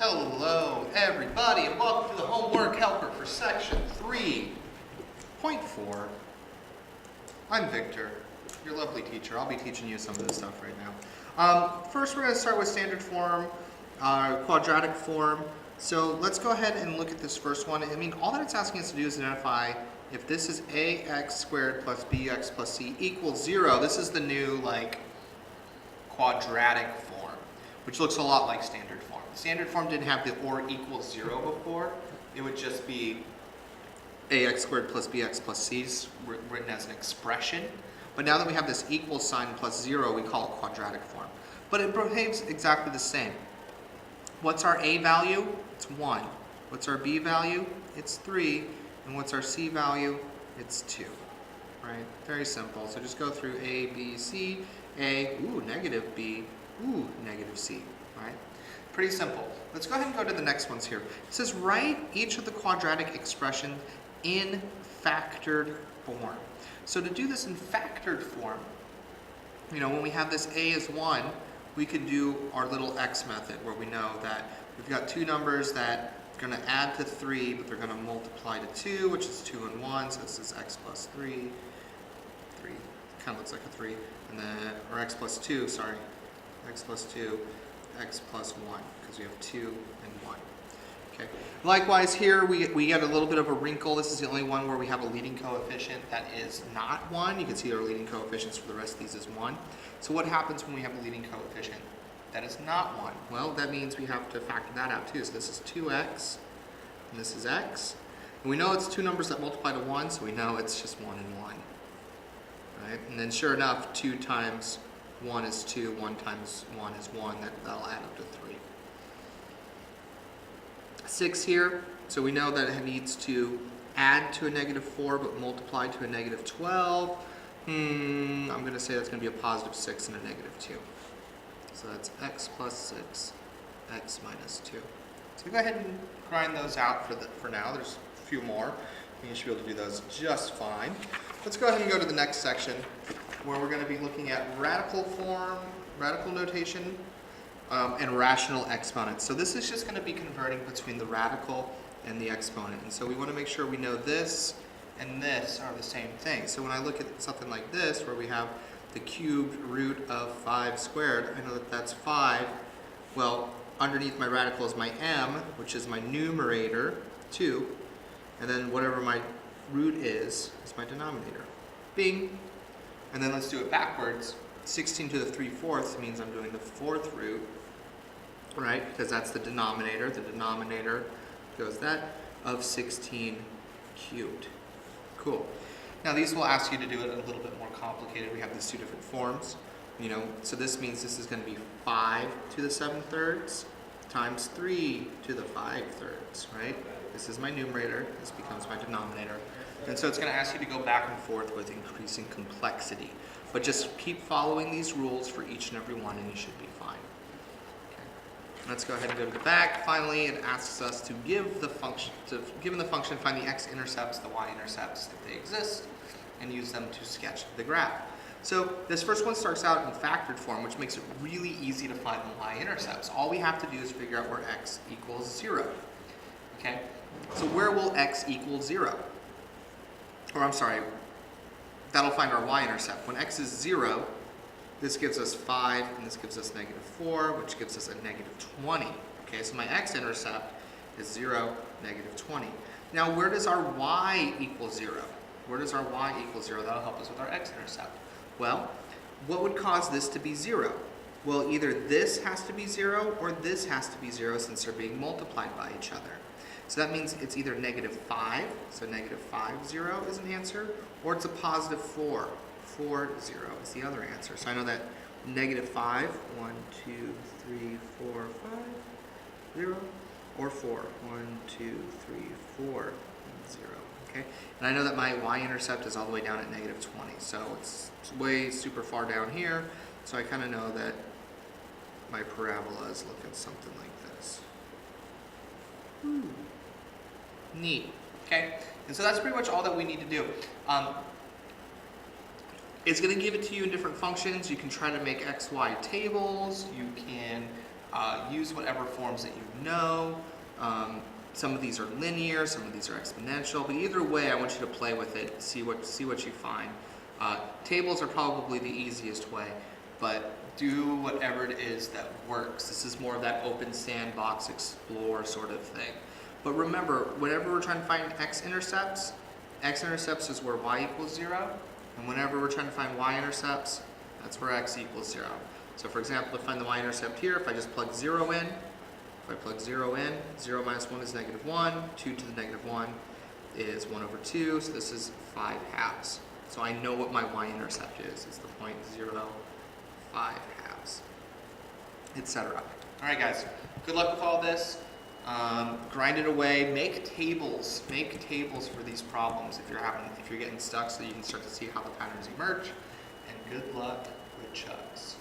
Hello, everybody, and welcome to the homework helper for section 3.4. I'm Victor, your lovely teacher. I'll be teaching you some of this stuff right now. First, we're going to start with standard form, quadratic form. So let's go ahead and look at this first one. I mean, all that it's asking us to do is identify if this is ax squared plus bx plus c equals 0. This is the new, quadratic form, which looks a lot like standard form. Standard form didn't have the or equals 0 before. It would just be ax squared plus bx plus c written as an expression. But now that we have this equal sign plus 0, we call it quadratic form. But it behaves exactly the same. What's our a value? It's 1. What's our b value? It's 3. And what's our c value? It's 2. Right? Very simple. So just go through a, b, c, a, negative b, negative c. Right? Pretty simple. Let's go ahead and go to the next ones here. It says write each of the quadratic expressions in factored form. So to do this in factored form, when we have this a is 1, we could do our little x method where we know that we've got two numbers that are going to add to 3, but they're going to multiply to 2, which is 2 and 1, so this is x plus 3. 3 kind of looks like a 3. And then, or x plus 2, sorry. X plus 2, x plus 1, because we have 2 and 1. Okay. Likewise here, we get a little bit of a wrinkle. This is the only one where we have a leading coefficient that is not 1. You can see our leading coefficients for the rest of these is 1. So what happens when we have a leading coefficient that is not 1? Well, that means we have to factor that out too. So this is 2x, and this is x. And we know it's two numbers that multiply to 1, so we know it's just 1 and 1. Right? And then sure enough, 2 times 1 is 2, 1 times 1 is 1, that'll add up to 3. 6 here, so we know that it needs to add to a negative 4 but multiply to a negative 12. I'm going to say that's going to be a positive 6 and a negative 2. So that's x plus 6, x minus 2. So go ahead and grind those out for now. There's a few more. You should be able to do those just fine. Let's go ahead and go to the next section where we're going to be looking at radical form, radical notation, and rational exponents. So this is just going to be converting between the radical and the exponent. And so we want to make sure we know this and this are the same thing. So when I look at something like this, where we have the cubed root of 5 squared, I know that that's 5. Well, underneath my radical is my m, which is my numerator, 2. And then whatever my root is my denominator. Bing! And then let's do it backwards. 16 to the 3/4 means I'm doing the 4th root, right? Because that's the denominator. The denominator goes that of 16 cubed. Cool. Now these will ask you to do it a little bit more complicated. We have these two different forms. So this means this is going to be 5 to the 7/3 times 3 to the 5/3, right? This is my numerator. This becomes my denominator. And so it's going to ask you to go back and forth with increasing complexity. But just keep following these rules for each and every one and you should be fine. Okay. Let's go ahead and go to the back. Finally, it asks us to give the function, given the function, find the x-intercepts, the y-intercepts if they exist, and use them to sketch the graph. So this first one starts out in factored form, which makes it really easy to find the y-intercepts. All we have to do is figure out where x equals 0. Okay? So where will x equal 0? Or I'm sorry, that'll find our y-intercept. When x is 0, this gives us 5, and this gives us negative 4, which gives us a negative 20. Okay, so my x-intercept is 0, negative 20. Now, where does our y equal 0? Where does our y equal 0? That'll help us with our x-intercept. Well, what would cause this to be 0? Well, either this has to be 0 or this has to be 0 since they're being multiplied by each other. So that means it's either negative 5, so negative 5, 0 is an answer, or it's a positive 4, 4, 0 is the other answer. So I know that negative 5, 1, 2, 3, 4, 5, 0, or 4, 1, 2, 3, 4, 0. Okay? And I know that my y-intercept is all the way down at negative 20, so it's way super far down here, so I kind of know that my parabola is looking something like this. Neat. Okay? And so that's pretty much all that we need to do. It's going to give it to you in different functions. You can try to make x, y tables. You can Use whatever forms that you know. Some of these are linear, some of these are exponential, but either way, I want you to play with it, see what you find. Tables are probably the easiest way, but do whatever it is that works. This is more of that open sandbox, explore sort of thing. But remember, whenever we're trying to find x-intercepts is where y equals 0, and whenever we're trying to find y-intercepts, that's where x equals 0. So for example, to find the y-intercept here, if I just plug 0 in, 0 minus 1 is -1, 2 to the -1 is 1 over 2, so this is 5 halves. So I know what my y-intercept is. It's the 0.05 halves, etc. All right, guys, good luck with all this. Grind it away. Make tables for these problems if you're getting stuck, so you can start to see how the patterns emerge. And good luck with chugs.